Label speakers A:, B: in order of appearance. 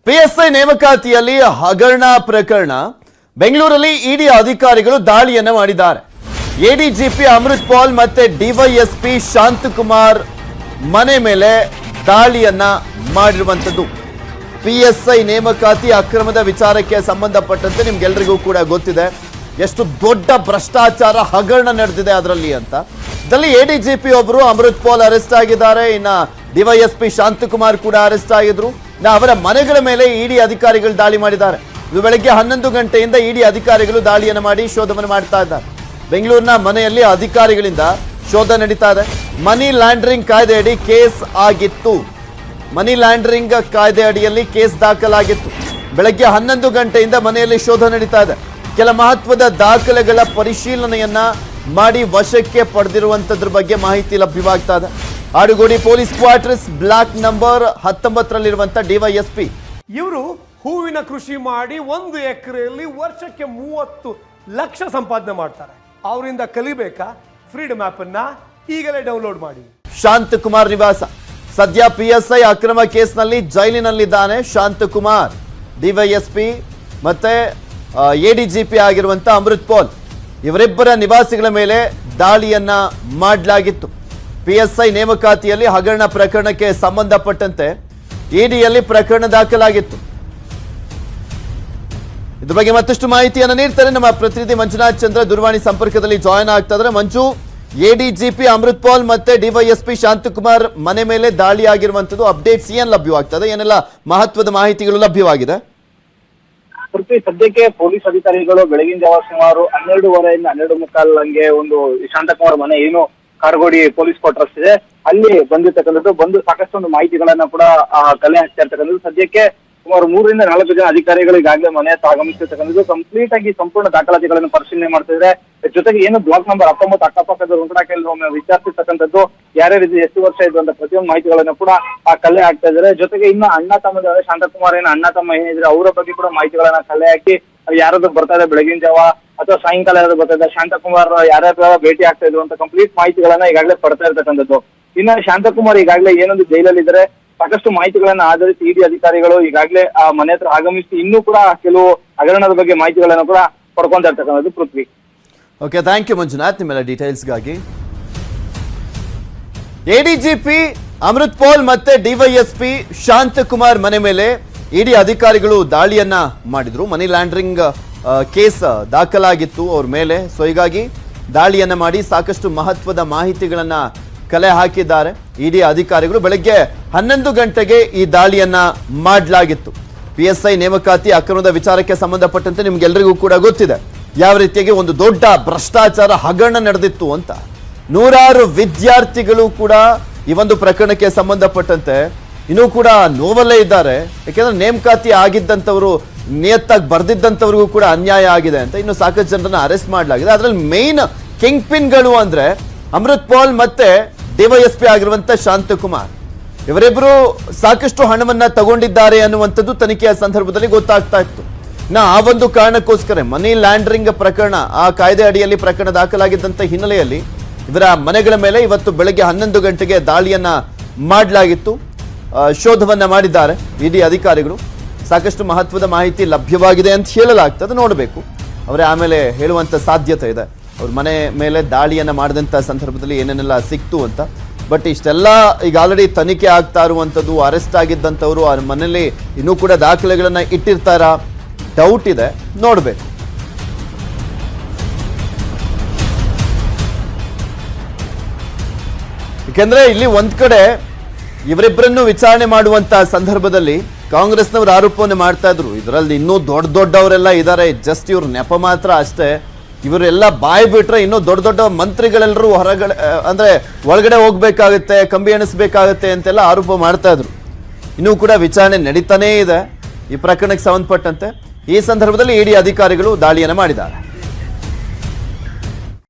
A: PSI ನೇಮಕಾತಿಯಲ್ಲಿ ಹಗರಣ ಪ್ರಕರಣ ಬೆಂಗಳೂರಲ್ಲಿ ಇಡಿ ಅಧಿಕಾರಿಗಳು ದಾಳಿಯನ್ನ ಮಾಡಿದ್ದಾರೆ. ಎಡಿಜಿಪಿ ಅಮೃತ್ ಪಾಲ್ ಮತ್ತೆ ಡಿವೈಎಸ್ಪಿ ಶಾಂತಕುಮಾರ್ ಮನೆ ಮೇಲೆ ದಾಳಿಯನ್ನ ಮಾಡಿರುವಂತದ್ದು. ಪಿಎಸ್ಐ ನೇಮಕಾತಿ ಅಕ್ರಮದ ವಿಚಾರಕ್ಕೆ ಸಂಬಂಧಪಟ್ಟಂತೆ ನಿಮ್ಗೆಲ್ಲರಿಗೂ ಕೂಡ ಗೊತ್ತಿದೆ ಎಷ್ಟು ದೊಡ್ಡ ಭ್ರಷ್ಟಾಚಾರ ಹಗರಣ ನಡೆದಿದೆ ಅದರಲ್ಲಿ ಅಂತ. ಇದರಲ್ಲಿ ಎಡಿಜಿಪಿ ಒಬ್ಬರು ಅಮೃತ್ ಪಾಲ್ ಅರೆಸ್ಟ್ ಆಗಿದ್ದಾರೆ, ಇನ್ನ ಡಿವೈಎಸ್ಪಿ ಶಾಂತಕುಮಾರ್ ಕೂಡ ಅರೆಸ್ಟ್ ಆಗಿದ್ರು. ಅವರ ಮನೆಗಳ ಮೇಲೆ ಇಡಿ ಅಧಿಕಾರಿಗಳು ದಾಳಿ ಮಾಡಿದ್ದಾರೆ. ಇದು ಬೆಳಗ್ಗೆ 11 ಗಂಟೆಯಿಂದ ಇಡಿ ಅಧಿಕಾರಿಗಳು ದಾಳಿಯನ್ನು ಮಾಡಿ ಶೋಧವನ್ನು ಮಾಡ್ತಾ ಇದ್ದಾರೆ. ಬೆಂಗಳೂರಿನ ಮನೆಯಲ್ಲಿ ಅಧಿಕಾರಿಗಳಿಂದ ಶೋಧ ನಡೀತಾ ಇದೆ. ಮನಿ ಲ್ಯಾಂಡರಿಂಗ್ ಕಾಯ್ದೆ ಅಡಿ ಕೇಸ್ ಆಗಿತ್ತು. ಮನಿ ಲ್ಯಾಂಡರಿಂಗ್ ಕಾಯ್ದೆ ಅಡಿಯಲ್ಲಿ ಕೇಸ್ ದಾಖಲಾಗಿತ್ತು. ಬೆಳಗ್ಗೆ 11 ಗಂಟೆಯಿಂದ ಮನೆಯಲ್ಲಿ ಶೋಧ ನಡೀತಾ ಇದೆ. ಕೆಲ ಮಹತ್ವದ ದಾಖಲೆಗಳ ಪರಿಶೀಲನೆಯನ್ನ ಮಾಡಿ ವಶಕ್ಕೆ ಪಡೆದಿರುವಂತದ್ರ ಬಗ್ಗೆ ಮಾಹಿತಿ ಲಭ್ಯವಾಗ್ತಾ ಇದೆ. Adugodi police quarters block number 19ರಲ್ಲಿರುವಂತ ಡಿವೈಎಸ್ಪಿ
B: ಇವರು ಹೂವಿನ ಕೃಷಿ ಮಾಡಿ 1 ಎಕರೆಯಲ್ಲಿ ವರ್ಷಕ್ಕೆ 30 ಲಕ್ಷ ಸಂಪಾದನೆ ಮಾಡ್ತಾರೆ. ಅವರಿಂದ ಕಲಿಬೇಕಾ? ಫ್ರೀಡಮ್ ಆಪ್ ಅನ್ನ ಈಗಲೇ ಡೌನ್ಲೋಡ್ ಮಾಡಿ.
A: ಶಾಂತಕುಮಾರ್ ನಿವಾಸ ಸದ್ಯ ಪಿಎಸ್ಐ ಅಕ್ರಮ ಕೇಸ್ನಲ್ಲಿ ಜೈಲಿನಲ್ಲಿದ್ದಾನೆ ಶಾಂತಕುಮಾರ್. ಡಿವೈಎಸ್ಪಿ ಮತ್ತೆ ಎಡಿಜಿಪಿ ಆಗಿರುವಂತ ಅಮೃತ್ ಪಾಲ್ ಇವರಿಬ್ಬರ ನಿವಾಸಿಗಳ ಮೇಲೆ ದಾಳಿಯನ್ನ ಮಾಡಲಾಗಿತ್ತು. ಪಿಎಸ್ಐ ನೇಮಕಾತಿಯಲ್ಲಿ ಹಗರಣ ಪ್ರಕರಣಕ್ಕೆ ಸಂಬಂಧಪಟ್ಟಂತೆ ಇಡಿಯಲ್ಲಿ ಪ್ರಕರಣ ದಾಖಲಾಗಿತ್ತು. ಇದ್ರ ಬಗ್ಗೆ ಮತ್ತಷ್ಟು ಮಾಹಿತಿಯನ್ನು ನೀಡ್ತಾರೆ ನಮ್ಮ ಪ್ರತಿನಿಧಿ ಮಂಜುನಾಥ್ ಚಂದ್ರ ದೂರವಾಣಿ ಸಂಪರ್ಕದಲ್ಲಿ ಜಾಯಿನ್ ಆಗ್ತಾ ಇದ್ದಾರೆ. ಮಂಜು, ಎಡಿಜಿಪಿ ಅಮೃತ್ ಪಾಲ್ ಮತ್ತೆ ಡಿವೈಎಸ್ಪಿ ಶಾಂತಕುಮಾರ್ ಮನೆ ಮೇಲೆ ದಾಳಿ ಆಗಿರುವಂತದ್ದು ಅಪ್ಡೇಟ್ಸ್ ಏನ್ ಲಭ್ಯವಾಗ್ತದೆ? ಏನೆಲ್ಲ ಮಹತ್ವದ ಮಾಹಿತಿಗಳು ಲಭ್ಯವಾಗಿದೆ?
C: ಸದ್ಯಕ್ಕೆ ಪೊಲೀಸ್ ಅಧಿಕಾರಿಗಳು ಬೆಳಗಿನ ಜಾವ ಸುಮಾರು 12:15 12:45 ಹಂಗೆ ಒಂದು ಶಾಂತಕುಮಾರ್ ಮನೆ ಏನು ಕಾರಗೋಡಿ ಪೊಲೀಸ್ ಕ್ವಾರ್ಟರ್ಸ್ ಇದೆ ಅಲ್ಲಿ ಬಂದಿರ್ತಕ್ಕಂಥದ್ದು. ಬಂದು ಸಾಕಷ್ಟು ಒಂದು ಮಾಹಿತಿಗಳನ್ನ ಕೂಡ ಕಲೆ ಹಾಕ್ತಾ ಇರ್ತಕ್ಕಂಥದ್ದು. ಸದ್ಯಕ್ಕೆ ಸುಮಾರು 3 ರಿಂದ 4 ಜನ ಅಧಿಕಾರಿಗಳು ಈಗಾಗಲೇ ಮನೆ ಹತ್ರ ಆಗಮಿಸಿರ್ತಕ್ಕಂಥದ್ದು. ಕಂಪ್ಲೀಟ್ ಆಗಿ ಸಂಪೂರ್ಣ ದಾಖಲಾತಿಗಳನ್ನು ಪರಿಶೀಲನೆ ಮಾಡ್ತಿದ್ರೆ. ಜೊತೆಗೆ ಏನು ಬ್ಲಾಕ್ ನಂಬರ್ 19 ಅಕ್ಕಪಕ್ಕದ ಕೂಡ ಕೆಲವೊಮ್ಮೆ ವಿಚಾರಿಸಿರ್ತಕ್ಕಂಥದ್ದು, ಯಾರ್ಯಾರು ಎಷ್ಟು ವರ್ಷ ಇದು ಅಂತ ಪ್ರತಿಯೊಂದು ಮಾಹಿತಿಗಳನ್ನು ಕೂಡ ಕಲೆ ಹಾಕ್ತಾ ಇದ್ದಾರೆ. ಜೊತೆಗೆ ಇನ್ನು ಅಣ್ಣ ತಮ್ಮ ಶಾಂತಕುಮಾರ್ ಏನು ಅಣ್ಣ ತಮ್ಮ ಏನಿದ್ರೆ ಅವರ ಬಗ್ಗೆ ಕೂಡ ಮಾಹಿತಿಗಳನ್ನ ಕಲೆ ಹಾಕಿ ಯಾರಾದ್ರೂ ಬರ್ತಾ ಇದೆ ಬೆಳಗಿನ ಜಾವ ಅಥವಾ ಸಾಯಂಕಾಲ ಯಾರಾದ್ರೂ ಬರ್ತಾ ಇದೆ, ಶಾಂತಕುಮಾರ್ ಯಾರ್ಯಾರ ಭೇಟಿ ಆಗ್ತಾ ಇದ್ರು ಅಂತ ಕಂಪ್ಲೀಟ್ ಮಾಹಿತಿಗಳನ್ನ ಈಗಾಗಲೇ ಪಡ್ತಾ ಇರ್ತಕ್ಕಂಥದ್ದು. ಇನ್ನು ಶಾಂತಕುಮಾರ್ ಈಗಾಗಲೇ ಏನೊಂದು ಜೈಲಲ್ಲಿದ್ದಾರೆ, ಸಾಕಷ್ಟು ಮಾಹಿತಿಗಳನ್ನ ಆಧರಿಸಿ ಇಡಿ ಅಧಿಕಾರಿಗಳು ಈಗಾಗಲೇ ಆ ಮನೆ ಹತ್ರ ಆಗಮಿಸಿ ಇನ್ನೂ ಕೂಡ ಕೆಲವು ಹಗರಣದ ಬಗ್ಗೆ ಮಾಹಿತಿಗಳನ್ನ ಕೂಡ ಪಡ್ಕೊಂತ ಇರ್ತಕ್ಕಂಥದ್ದು. ಪೃಥ್ವಿ.
A: ಓಕೆ, ಥ್ಯಾಂಕ್ ಯು ಮಂಜುನಾಥ್ ನಿಮ್ಮೆಲ್ಲ ಡೀಟೇಲ್ಸ್ಗಾಗಿ. ಎಡಿಜಿಪಿ ಅಮೃತ್ ಪಾಲ್ ಮತ್ತೆ ಡಿವೈಎಸ್ಪಿ ಶಾಂತಕುಮಾರ್ ಮನೆ ಮೇಲೆ ಇಡಿ ಅಧಿಕಾರಿಗಳು ದಾಳಿಯನ್ನ ಮಾಡಿದ್ರು. ಮನಿ ಲ್ಯಾಂಡರಿಂಗ್ ಕೇಸ್ ದಾಖಲಾಗಿತ್ತು ಅವ್ರ ಮೇಲೆ. ಸೊ ಹೀಗಾಗಿ ದಾಳಿಯನ್ನ ಮಾಡಿ ಸಾಕಷ್ಟು ಮಹತ್ವದ ಮಾಹಿತಿಗಳನ್ನ ಕಲೆ ಹಾಕಿದ್ದಾರೆ ಇಡಿ ಅಧಿಕಾರಿಗಳು. ಬೆಳಗ್ಗೆ 11 ಗಂಟೆಗೆ ಈ ದಾಳಿಯನ್ನ ಮಾಡಲಾಗಿತ್ತು. ಪಿಎಸ್ಐ ನೇಮಕಾತಿ ಅಕ್ರಮದ ವಿಚಾರಕ್ಕೆ ಸಂಬಂಧಪಟ್ಟಂತೆ ನಿಮ್ಗೆಲ್ಲರಿಗೂ ಕೂಡ ಗೊತ್ತಿದೆ ಯಾವ ರೀತಿಯಾಗಿ ಒಂದು ದೊಡ್ಡ ಭ್ರಷ್ಟಾಚಾರ ಹಗರಣ ನಡೆದಿತ್ತು ಅಂತ. 100 ವಿದ್ಯಾರ್ಥಿಗಳು ಕೂಡ ಈ ಒಂದು ಪ್ರಕರಣಕ್ಕೆ ಸಂಬಂಧಪಟ್ಟಂತೆ ಇನ್ನೂ ಕೂಡ ನೋವಲ್ಲೇ ಇದ್ದಾರೆ. ಯಾಕೆಂದ್ರೆ ನೇಮಕಾತಿ ಆಗಿದ್ದಂಥವರು ನಿಯತ್ತಾಗಿ ಬರ್ದಿದ್ದಂಥವ್ರಿಗೂ ಕೂಡ ಅನ್ಯಾಯ ಆಗಿದೆ ಅಂತ ಇನ್ನು ಸಾಕಷ್ಟು ಜನರನ್ನ ಅರೆಸ್ಟ್ ಮಾಡಲಾಗಿದೆ. ಅದರಲ್ಲಿ ಮೇನ್ ಕಿಂಗ್ ಪಿನ್ಗಳು ಅಂದ್ರೆ ಅಮೃತ್ ಪಾಲ್ ಮತ್ತೆ ಡಿವೈಎಸ್ಪಿ ಆಗಿರುವಂತ ಶಾಂತಕುಮಾರ್. ಇವರಿಬ್ಬರು ಸಾಕಷ್ಟು ಹಣವನ್ನ ತಗೊಂಡಿದ್ದಾರೆ ಅನ್ನುವಂಥದ್ದು ತನಿಖೆಯ ಸಂದರ್ಭದಲ್ಲಿ ಗೊತ್ತಾಗ್ತಾ ಇತ್ತು. ಆ ಒಂದು ಕಾರಣಕ್ಕೋಸ್ಕರ ಮನಿ ಲ್ಯಾಂಡರಿಂಗ್ ಪ್ರಕರಣ ಆ ಕಾಯ್ದೆ ಅಡಿಯಲ್ಲಿ ಪ್ರಕರಣ ದಾಖಲಾಗಿದ್ದಂತ ಹಿನ್ನೆಲೆಯಲ್ಲಿ ಇವರ ಮನೆಗಳ ಮೇಲೆ ಇವತ್ತು ಬೆಳಗ್ಗೆ 11 ಗಂಟೆಗೆ ದಾಳಿಯನ್ನ ಮಾಡಲಾಗಿತ್ತು. ಶೋಧವನ್ನ ಮಾಡಿದ್ದಾರೆ ಇಡಿ ಅಧಿಕಾರಿಗಳು. ಸಾಕಷ್ಟು ಮಹತ್ವದ ಮಾಹಿತಿ ಲಭ್ಯವಾಗಿದೆ ಅಂತ ಹೇಳಲಾಗ್ತದೆ. ನೋಡಬೇಕು ಅವರೇ ಆಮೇಲೆ ಹೇಳುವಂತ ಸಾಧ್ಯತೆ ಇದೆ ಅವ್ರ ಮನೆ ಮೇಲೆ ದಾಳಿಯನ್ನ ಮಾಡಿದಂತ ಸಂದರ್ಭದಲ್ಲಿ ಏನೇನೆಲ್ಲ ಸಿಕ್ತು ಅಂತ. ಬಟ್ ಇಷ್ಟೆಲ್ಲ ಈಗ ಆಲ್ರೆಡಿ ತನಿಖೆ ಆಗ್ತಾ ಇರುವಂಥದ್ದು, ಅರೆಸ್ಟ್ ಆಗಿದ್ದಂಥವ್ರು ಆ ಮನೆಯಲ್ಲಿ ಇನ್ನೂ ಕೂಡ ದಾಖಲೆಗಳನ್ನ ಇಟ್ಟಿರ್ತಾರ, ಡೌಟ್ ಇದೆ, ನೋಡಬೇಕು. ಯಾಕೆಂದ್ರೆ ಇಲ್ಲಿ ಒಂದ್ ಕಡೆ ಇವರಿಬ್ಬರನ್ನು ವಿಚಾರಣೆ ಮಾಡುವಂತ ಸಂದರ್ಭದಲ್ಲಿ ಕಾಂಗ್ರೆಸ್ನವರು ಆರೋಪವನ್ನು ಮಾಡ್ತಾ ಇದ್ರು, ಇದರಲ್ಲಿ ಇನ್ನೂ ದೊಡ್ಡವರೆಲ್ಲ ಇದ್ದಾರೆ, ಜಸ್ಟ್ ಇವ್ರ ನೆಪ ಮಾತ್ರ ಅಷ್ಟೇ, ಇವರೆಲ್ಲ ಬಾಯಿ ಬಿಟ್ರೆ ಇನ್ನೂ ದೊಡ್ಡ ಮಂತ್ರಿಗಳೆಲ್ಲರೂ ಹೊರಗಡೆ ಅಂದ್ರೆ ಒಳಗಡೆ ಹೋಗ್ಬೇಕಾಗುತ್ತೆ, ಕಂಬಿ ಎಣಿಸ್ಬೇಕಾಗತ್ತೆ ಅಂತೆಲ್ಲ ಆರೋಪ ಮಾಡ್ತಾ ಇದ್ರು. ಇನ್ನೂ ಕೂಡ ವಿಚಾರಣೆ ನಡೀತಾನೇ ಇದೆ ಈ ಪ್ರಕರಣಕ್ಕೆ ಸಂಬಂಧಪಟ್ಟಂತೆ. ಈ ಸಂದರ್ಭದಲ್ಲಿ ಇಡಿ ಅಧಿಕಾರಿಗಳು ದಾಳಿಯನ್ನು ಮಾಡಿದ್ದಾರೆ.